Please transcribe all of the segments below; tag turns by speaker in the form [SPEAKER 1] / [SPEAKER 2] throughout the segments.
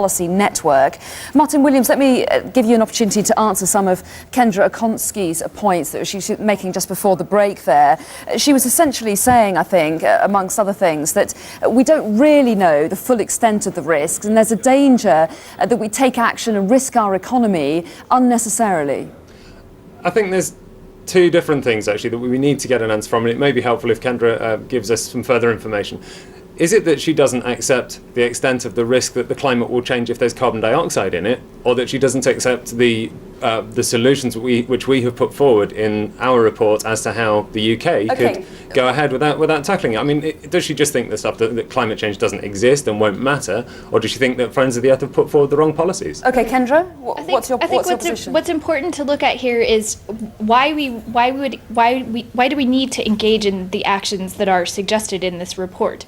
[SPEAKER 1] Policy Network. Martin Williams, let me give you an opportunity to answer some of Kendra Okonski's points that she was making just before the break there. She was essentially saying, I think, amongst other things, that we don't really know the full extent of the risks, and there's a danger that we take action and risk our economy unnecessarily.
[SPEAKER 2] I think there's two different things, actually, that we need to get an answer from, and it may be helpful if Kendra gives us some further information. Is it that she doesn't accept the extent of the risk that the climate will change if there's carbon dioxide in it, or that she doesn't accept the solutions which we have put forward in our report as to how the UK could go ahead without tackling it? I mean, does she just think that climate change doesn't exist and won't matter, or does she think that Friends of the Earth have put forward the wrong policies?
[SPEAKER 1] Okay, Kendra, what's your position?
[SPEAKER 3] What's important to look at here is why do we need to engage in the actions that are suggested in this report,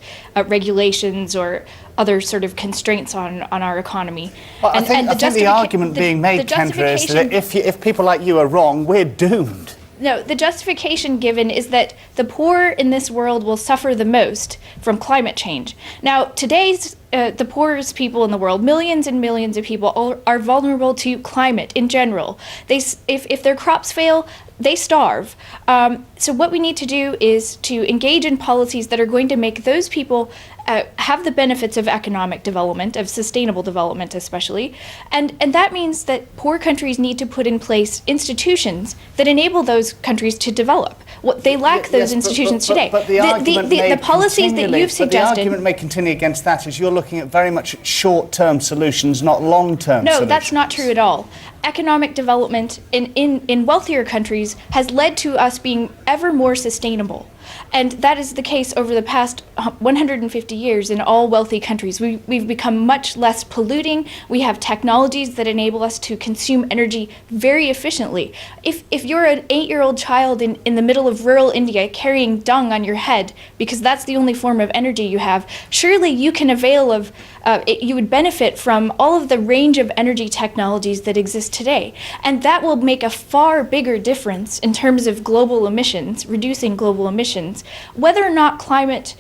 [SPEAKER 3] regulations or other sort of constraints on our economy.
[SPEAKER 4] Well, I think the argument being made, Kendra, is that if people like you are wrong, we're doomed.
[SPEAKER 3] No, the justification given is that the poor in this world will suffer the most from climate change. Now, today's the poorest people in the world, millions and millions of people, are vulnerable to climate in general. If their crops fail, they starve. So what we need to do is to engage in policies that are going to make those people have the benefits of economic development, of sustainable development especially, and that means that poor countries need to put in place institutions that enable those countries to develop. They lack those institutions today.
[SPEAKER 4] But the
[SPEAKER 3] policies that you've suggested...
[SPEAKER 4] The argument may continue against that is you're looking at very much short-term solutions, not long-term solutions.
[SPEAKER 3] No, that's not true at all. Economic development in wealthier countries has led to us being ever more sustainable. And that is the case over the past 150 years in all wealthy countries. We've become much less polluting. We have technologies that enable us to consume energy very efficiently. If you're an 8-year-old child in the middle of rural India carrying dung on your head because that's the only form of energy you have, surely you can avail of, you would benefit from all of the range of energy technologies that exist today. And that will make a far bigger difference in terms of global emissions, reducing global emissions, whether or not climate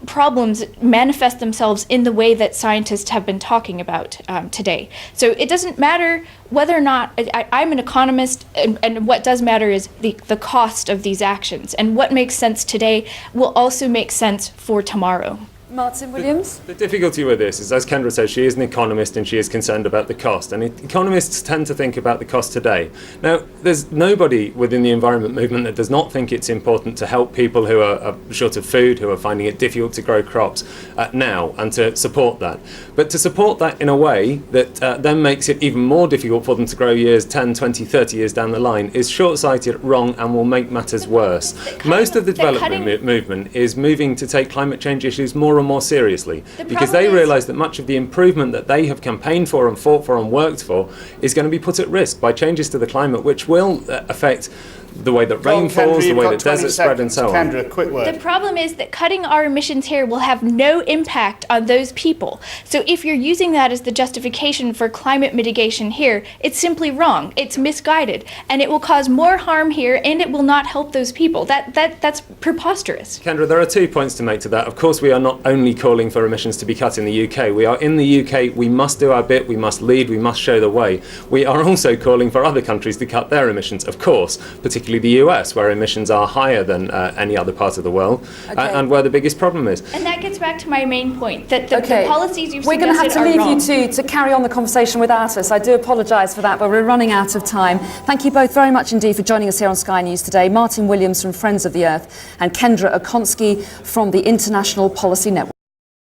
[SPEAKER 3] problems manifest themselves in the way that scientists have been talking about today. So it doesn't matter whether or not, I'm an economist, and what does matter is the cost of these actions. And what makes sense today will also make sense for tomorrow.
[SPEAKER 1] Martin Williams?
[SPEAKER 2] The difficulty with this is, as Kendra says, she is an economist and she is concerned about the cost. And economists tend to think about the cost today. Now, there's nobody within the environment movement that does not think it's important to help people who are short of food, who are finding it difficult to grow crops now, and to support that. But to support that in a way that then makes it even more difficult for them to grow years 10, 20, 30 years down the line is short-sighted, wrong, and will make matters worse. Most of the development movement is moving to take climate change issues more and more seriously, because they realise that much of the improvement that they have campaigned for and fought for and worked for is going to be put at risk by changes to the climate, which will affect the way that rain falls, the way that deserts spread, and so on.
[SPEAKER 4] Kendra, quick word.
[SPEAKER 3] The problem is that cutting our emissions here will have no impact on those people. So if you're using that as the justification for climate mitigation here, it's simply wrong. It's misguided, and it will cause more harm here, and it will not help those people. That's preposterous.
[SPEAKER 2] Kendra, there are 2 points to make to that. Of course, we are not only calling for emissions to be cut in the UK. We are in the UK. We must do our bit. We must lead. We must show the way. We are also calling for other countries to cut their emissions, of course, particularly the US, where emissions are higher than any other part of the world, and where the biggest problem is.
[SPEAKER 3] And that gets back to my main point, that the policies you've suggested are wrong.
[SPEAKER 1] We're going to have to leave you to carry on the conversation without us. I do apologise for that, but we're running out of time. Thank you both very much indeed for joining us here on Sky News today. Martin Williams from Friends of the Earth and Kendra Okonski from the International Policy Network.